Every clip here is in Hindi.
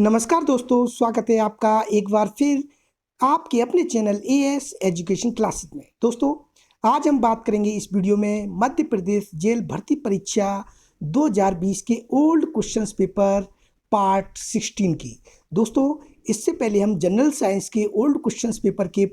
नमस्कार दोस्तों, स्वागत है आपका एक बार फिर आपके अपने चैनल एएस एजुकेशन क्लासेस में। दोस्तों, आज हम बात करेंगे इस वीडियो में मध्य प्रदेश जेल भर्ती परीक्षा 2020 के ओल्ड क्वेश्चंस पेपर पार्ट 16 की। दोस्तों, इससे पहले हम जनरल साइंस के ओल्ड क्वेश्चंस पेपर के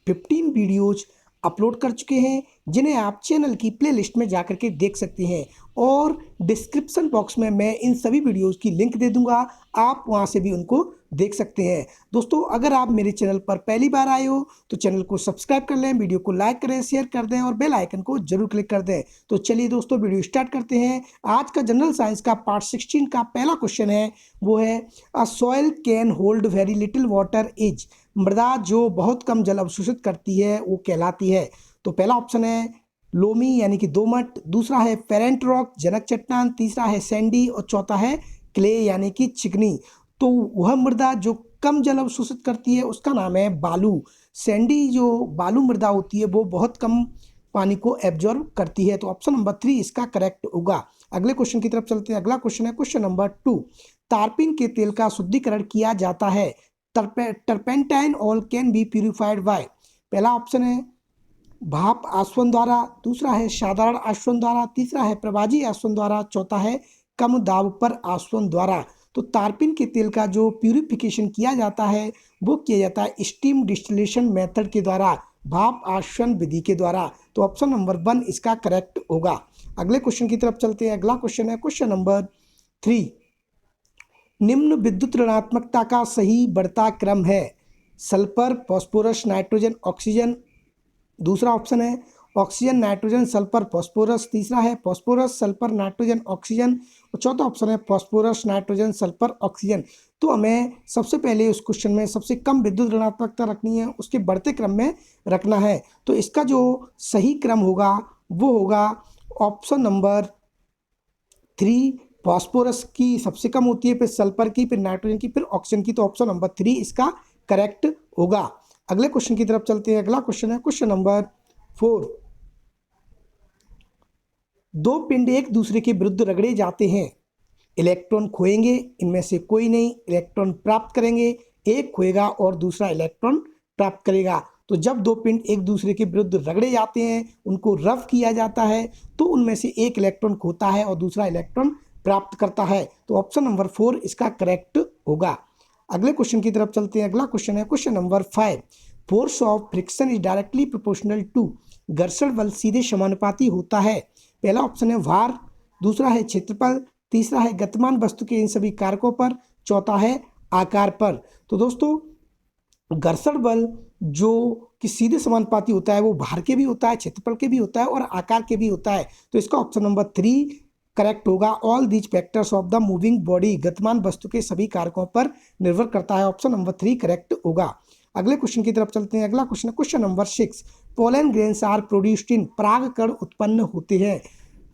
15 वीडियोज अपलोड कर चुके हैं, जिन्हें आप चैनल की प्लेलिस्ट में जाकर के देख सकते हैं और डिस्क्रिप्शन बॉक्स में मैं इन सभी वीडियोस की लिंक दे दूंगा, आप वहां से भी उनको देख सकते हैं। दोस्तों, अगर आप मेरे चैनल पर पहली बार आए हो तो चैनल को सब्सक्राइब कर लें, वीडियो को लाइक करें, शेयर कर दें और बेल आइकन को जरूर क्लिक कर दें। तो चलिए दोस्तों, वीडियो स्टार्ट करते हैं। आज का जनरल साइंस का पार्ट 16 का पहला क्वेश्चन है, वो है अ soil can hold very little water is. मृदा जो बहुत कम जल अवशोषित करती है वो कहलाती है। तो पहला ऑप्शन है लोमी यानी कि दोमट, दूसरा है पेरेंट रॉक जनक चट्टान, तीसरा है सैंडी और चौथा है क्ले यानी कि चिकनी। तो वह मृदा जो कम जल अवशोषित करती है उसका नाम है बालू। सैंडी जो बालू मृदा होती है वो बहुत कम पानी को एब्जॉर्ब करती है। तो ऑप्शन नंबर 3 इसका करेक्ट होगा। अगले क्वेश्चन की तरफ चलते हैं। अगला क्वेश्चन है क्वेश्चन नंबर 2। तारपीन के तेल का शुद्धिकरण किया जाता है। Turpentine oil can be purified bye. पहला ऑप्शन है भाप आसवन द्वारा, दूसरा है साधारण आसवन द्वारा, तीसरा है प्रवाजी आसवन द्वारा, चौथा है कम दाब पर आसवन द्वारा। तो तारपीन के तेल का जो प्यूरिफिकेशन किया जाता है वो किया जाता है स्टीम डिस्टिलेशन मेथड के द्वारा, भाप आसवन विधि के द्वारा। तो ऑप्शन नंबर 1 इसका करेक्ट होगा। अगले क्वेश्चन की तरफ चलते हैं। अगला क्वेश्चन है क्वेश्चन नंबर 3। निम्न विद्युत ऋणात्मकता का सही बढ़ता क्रम है। Sulphur, phosphorus, nitrogen, oxygen. दूसरा ऑप्शन है ऑक्सीजन, नाइट्रोजन, सल्फर, फास्फोरस, तीसरा है फास्फोरस, सल्फर, नाइट्रोजन, ऑक्सीजन और चौथा ऑप्शन है फास्फोरस, नाइट्रोजन, सल्फर, ऑक्सीजन। तो हमें सबसे पहले उस क्वेश्चन में सबसे कम विद्युत ऋणात्मकता रखनी है, उसके बढ़ते क्रम में रखना है। तो इसका जो सही क्रम होगा वो होगा ऑप्शन नंबर 3। फास्फोरस की सबसे कम होती है, फिर सल्फर की, फिर नाइट्रोजन की, फिर ऑक्सीजन की। तो ऑप्शन नंबर 3 इसका करेक्ट होगा। अगले क्वेश्चन की तरफ चलते हैं। अगला क्वेश्चन है क्वेश्चन नंबर 4। दो पिंड एक दूसरे के विरुद्ध रगड़े जाते हैं। इलेक्ट्रॉन खोएंगे, इनमें से कोई नहीं इलेक्ट्रॉन प्राप्त करेंगे। एक खोएगा और दूसरा इलेक्ट्रॉन प्राप्त करेगा। तो जब दो पिंड एक दूसरे के विरुद्ध रगड़े जाते हैं, उनको रफ किया जाता है, तो उनमें से एक इलेक्ट्रॉन खोता है और दूसरा इलेक्ट्रॉन प्राप्त करता है। तो ऑप्शन नंबर 4 इसका करेक्ट होगा। अगले क्वेश्चन की तरफ चलते हैं। अगला क्वेश्चन है question number 5। Force of friction is directly proportional to. घर्षण बल सीधे समानुपाती होता है। पहला ऑप्शन है भार, दूसरा है क्षेत्रफल, तीसरा है गतिमान वस्तु के इन सभी कारकों पर, चौथा है आकार पर। तो दोस्तों, घर्षण बल जो कि सीधे समानुपाती होता है वो भार के भी होता है, क्षेत्रफल के भी होता है और आकार के भी होता है। तो इसका ऑप्शन नंबर 3 करेक्ट होगा। All these factors of the moving body, गतिमान वस्तु के सभी कारकों पर निर्भर करता है। ऑप्शन नंबर 3 करेक्ट होगा। अगले क्वेश्चन की तरफ चलते हैं। अगला क्वेश्चन है question number 6। Pollen grains are produced in. परागकण उत्पन्न होते हैं।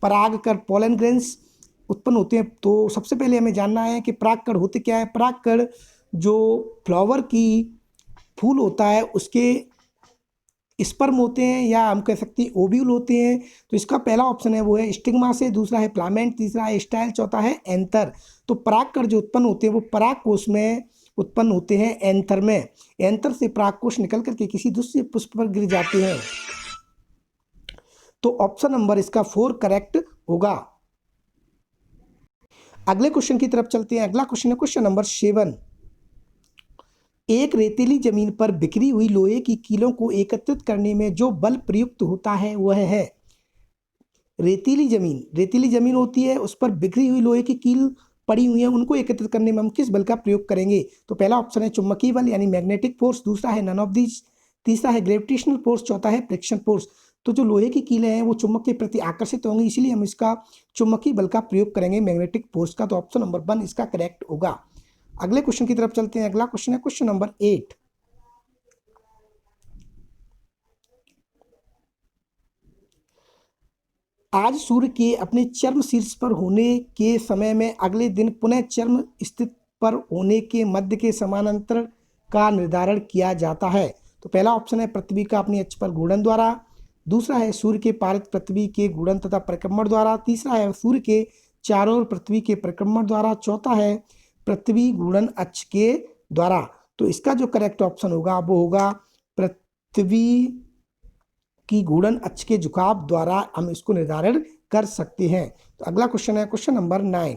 परागकण पोलन ग्रेन्स उत्पन्न होते हैं। तो सबसे पहले हमें जानना है कि परागकण होते क्या है। परागकण जो फ्लावर की फूल होता है उसके स्पर्म होते हैं, या हम कह सकते हैं ओव्यूल होते हैं। तो इसका पहला ऑप्शन है वो है स्टिग्मा से, दूसरा है फिलामेंट, तीसरा है स्टाइल, चौथा है एंथर। तो परागकण जो उत्पन्न होते हैं वो परागकोश में उत्पन्न होते हैं, एंथर में। एंथर से परागकोश निकल करके किसी दूसरे पुष्प पर गिर जाते हैं। तो ऑप्शन नंबर इसका 4 करेक्ट होगा। अगले क्वेश्चन की तरफ चलते हैं। अगला क्वेश्चन है क्वेश्चन नंबर 7। एक रेतीली जमीन पर बिखरी हुई लोहे की कीलों को एकत्रित करने में जो बल प्रयुक्त होता है वह है। रेतीली जमीन होती है, उस पर बिखरी हुई लोहे की कील पड़ी हुई है, उनको एकत्रित करने में हम किस बल का प्रयोग करेंगे। तो पहला ऑप्शन है चुंबकीय बल यानी मैग्नेटिक फोर्स, दूसरा है नन ऑफ दीज, तीसरा है ग्रेविटेशनल फोर्स, चौथा है फ्रिक्शन फोर्स। तो जो लोहे की कीलें हैं वो चुंबक के प्रति आकर्षित होंगी, इसलिए हम इसका चुंबकीय बल का प्रयोग करेंगे, मैग्नेटिक फोर्स का। तो ऑप्शन नंबर 1 इसका करेक्ट होगा। अगले क्वेश्चन की तरफ चलते हैं। अगला क्वेश्चन है क्वेश्चन नंबर 8। आज सूर्य के अपने चरम शीर्ष पर होने के समय में अगले दिन पुनः चरम स्थिति पर होने के मध्य के समानांतर का निर्धारण किया जाता है। तो पहला ऑप्शन है पृथ्वी का अपनी अक्ष पर घूर्णन द्वारा, दूसरा है सूर्य के पारित पृथ्वी के घूर्णन तथा परिक्रमण द्वारा, तीसरा है सूर्य के चारों ओर पृथ्वी के परिक्रमण द्वारा, चौथा है पृथ्वी घूर्णन अक्ष के द्वारा। तो इसका जो करेक्ट ऑप्शन होगा वो होगा पृथ्वी की घूर्णन अक्ष के झुकाव द्वारा हम इसको निर्धारण कर सकते हैं। तो अगला क्वेश्चन है question number 9।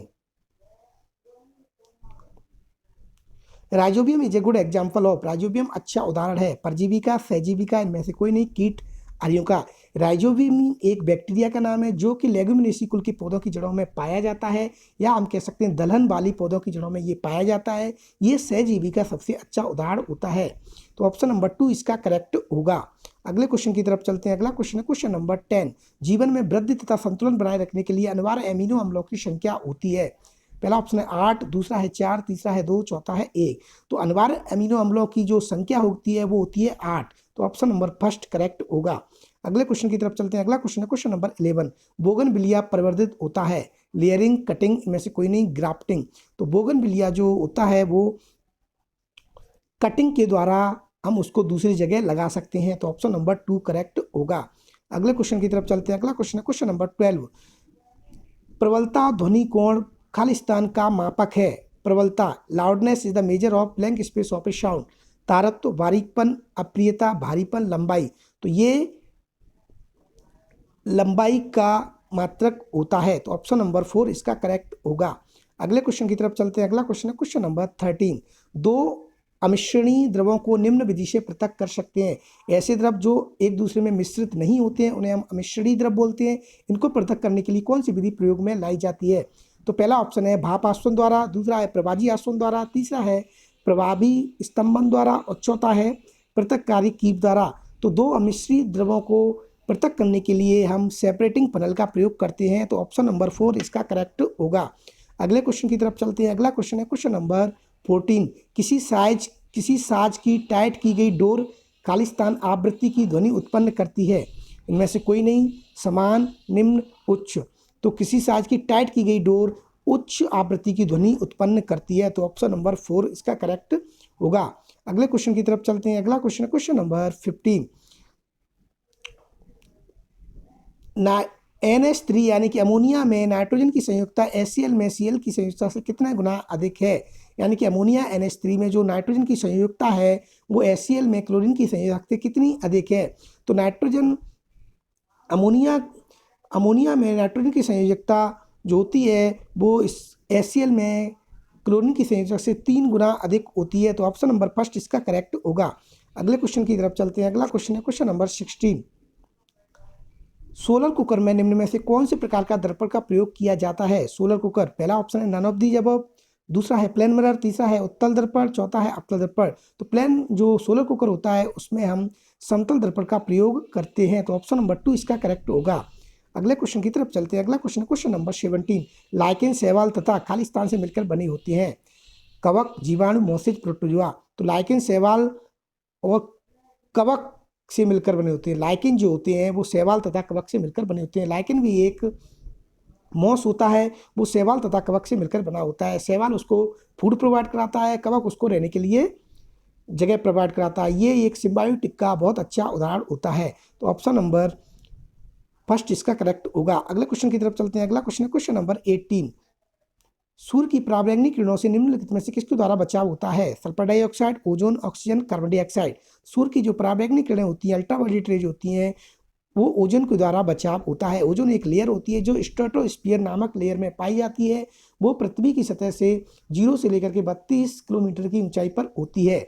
Rhizobium is a good example of, rhizobium अच्छा उदाहरण है परजीविका, सहजीविका, इनमें से कोई नहीं, कीट आर्यों का। राइजोबियम एक बैक्टीरिया का नाम है जो कि लेगुमिनेसी कुल के पौधों की जड़ों में पाया जाता है, या हम कह सकते हैं दलहन वाली पौधों की जड़ों में ये पाया जाता है। ये सहजीवी का सबसे अच्छा उदाहरण होता है। तो ऑप्शन नंबर 2 इसका करेक्ट होगा। अगले क्वेश्चन की तरफ चलते हैं। अगला क्वेश्चन है क्वेश्चन नंबर 10। जीवन में वृद्धि तथा संतुलन बनाए रखने के लिए अनिवार्य एमिनो अम्लों की संख्या होती है। पहला ऑप्शन है 8, दूसरा है 4, तीसरा है 2, चौथा है 1। तो अनिवार्य अमीनो अम्लों की जो संख्या होती है वो होती है 8। तो ऑप्शन नंबर फर्स्ट करेक्ट होगा। अगले क्वेश्चन की तरफ चलते हैं। अगला क्वेश्चन है क्वेश्चन नंबर 11। बोगनविलिया परिवर्धित होता है, लेयरिंग, कटिंग, इनमें से कोई नहीं, ग्राफ्टिंग। तो बोगनविलिया जो होता है वो कटिंग के द्वारा हम उसको दूसरी जगह लगा सकते हैं। तो ऑप्शन नंबर 2 करेक्ट होगा। अगले क्वेश्चन की तरफ चलते हैं। अगला क्वेश्चन है क्वेश्चन नंबर 12। प्रबलता ध्वनि कोण खालिस्तान का मापक है। प्रबलता, loudness is the measure of blank space of a sound. तारत्व, बारीकपन, अप्रियता, भारीपन, लंबाई। तो ये लंबाई का मात्रक होता है। तो ऑप्शन नंबर 4 इसका करेक्ट होगा। अगले क्वेश्चन की तरफ चलते हैं। अगला क्वेश्चन है क्वेश्चन नंबर 13। दो अमिश्रणीय द्रवों को निम्न विधि से पृथक कर सकते हैं। ऐसे द्रव जो एक दूसरे में मिश्रित नहीं होते हैं उन्हें हम अमिश्रणीय द्रव बोलते हैं। इनको पृथक करने के लिए कौन सी विधि प्रयोग में लाई जाती है? तो पहला ऑप्शन है भाप आसवन द्वारा, दूसरा है प्रभाजी आसवन द्वारा, तीसरा है प्रभावी स्तंभन द्वारा और चौथा है पृथककारी कीप द्वारा। तो दो अमिश्रित द्रवों को पृथक करने के लिए हम सेपरेटिंग फनल का प्रयोग करते हैं। तो ऑप्शन नंबर 4 इसका करेक्ट होगा। अगले क्वेश्चन की तरफ चलते हैं। अगला क्वेश्चन है क्वेश्चन नंबर 14। किसी साज की टाइट की गई डोर खालिस्तान आवृत्ति की ध्वनि उत्पन्न करती है। इनमें से कोई नहीं, समान, निम्न, उच्च। तो किसी साज की टाइट की गई डोर उच्च आवृत्ति की ध्वनि उत्पन्न करती है। तो ऑप्शन नंबर 4 इसका करेक्ट होगा। अगले क्वेश्चन की तरफ चलते हैं। अगला क्वेश्चन है क्वेश्चन नंबर 15। NH3 यानी कि अमोनिया में नाइट्रोजन की संयुक्ता HCl में Cl की संयुक्ता से कितना गुना अधिक है? यानी कि अमोनिया NH3 में जो नाइट्रोजन की संयुक्ता है वो HCl में क्लोरीन की संयुक्ता से कितनी अधिक है? तो नाइट्रोजन अमोनिया में नाइट्रोजन की संयोजकता जो होती है वो इस HCl में क्लोरीन की संयोजकता से 3 गुना अधिक होती है। तो ऑप्शन नंबर फर्स्ट इसका करेक्ट होगा। अगले क्वेश्चन की तरफ चलते हैं। अगला क्वेश्चन है क्वेश्चन नंबर 16। सोलर कुकर में निम्न में से कौन से प्रकार का दर्पण का प्रयोग किया जाता है? सोलर कुकर, पहला ऑप्शन है नन ऑफ दी अबव, दूसरा है प्लेन मिरर, तीसरा है उत्तल दर्पण, चौथा है अवतल दर्पण। तो प्लेन जो सोलर कुकर होता है उसमें हम समतल दर्पण का प्रयोग करते हैं। तो ऑप्शन नंबर 2 इसका करेक्ट होगा। अगले क्वेश्चन की तरफ चलते हैं। अगला क्वेश्चन है क्वेश्चन नंबर 17। लाइकेन, शैवाल तथा खालिस्तान से मिलकर बनी होती हैं। कवक, जीवाणु, मोसेज, प्रोटोजोआ। तो लाइकेन, शैवाल और कवक से मिलकर बने होते हैं। लाइकेन जो होते हैं वो शैवाल तथा कवक से मिलकर बने होते हैं। लाइकेन भी एक मॉस होता है, वो शैवाल तथा कवक से मिलकर बना होता है। शैवाल उसको फूड प्रोवाइड कराता है, कवक उसको रहने के लिए जगह प्रोवाइड कराता है। ये एक सिम्बायोटिक का बहुत अच्छा उदाहरण होता है। तो ऑप्शन नंबर फर्स्ट इसका करेक्ट होगा। अगले क्वेश्चन की तरफ चलते हैं। अगला क्वेश्चन है क्वेश्चन नंबर 18। सूर्य की पराबैंगनी किरणों से निम्नलिखित में से किसके द्वारा बचाव होता है? Sulphur dioxide, ozone, oxygen, carbon dioxide. सूर्य की जो पराबैंगनी किरणें होती हैं, अल्ट्रावायलेट रेज होती हैं, वो ओजोन के द्वारा बचाव होता है। ओजोन एक लेयर होती है जो स्ट्रेटोस्फीयर नामक लेयर में पाई जाती है। वो पृथ्वी की सतह से 0 से लेकर के 32 किलोमीटर की ऊंचाई पर होती है।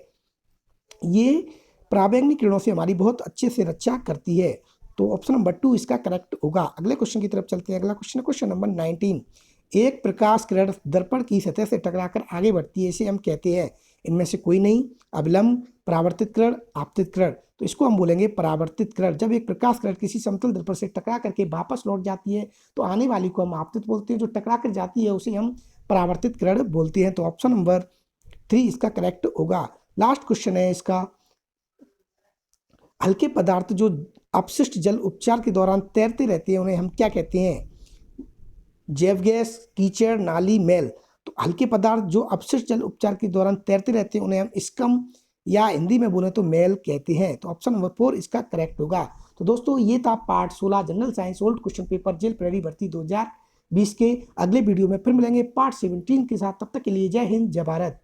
ये पराबैंगनी किरणों से हमारी बहुत अच्छे से रक्षा करती है। तो ऑप्शन नंबर 2 इसका करेक्ट होगा। अगले क्वेश्चन की तरफ चलते हैं। अगला क्वेश्चन है क्वेश्चन नंबर 19। एक प्रकाश किरण दर्पण की सतह से टकराकर आगे बढ़ती है, इसे हम कहते हैं। इनमें से कोई नहीं, अभिलंब, परावर्तित किरण, आपतित किरण। तो इसको हम बोलेंगे परावर्तित किरण। जब एक प्रकाश किरण किसी समतल दर्पण से टकरा करके वापस लौट जाती है तो आने वाली को हम आपतित बोलते हैं, जो टकरा कर जाती है उसे हम परावर्तित किरण बोलते हैं। तो ऑप्शन नंबर 3 इसका करेक्ट होगा। लास्ट क्वेश्चन है इसका, हल्के पदार्थ जो अपशिष्ट जल उपचार के दौरान तैरते रहते हैं उन्हें हम क्या कहते हैं? जैव गैस, कीचड़, नाली, मैल। तो हल्के पदार्थ जो अपशिष्ट जल उपचार के दौरान तैरते रहते हैं उन्हें हम स्कम या हिंदी में बोले तो मैल कहते हैं। तो ऑप्शन नंबर 4 इसका करेक्ट होगा। तो दोस्तों ये था part 16 general science old question paper jail प्रहरी भर्ती 2000 20 के अगले वीडियो में फिर मिलेंगे पार्ट 17 के साथ। तब तक के लिए जय हिंद, जय भारत।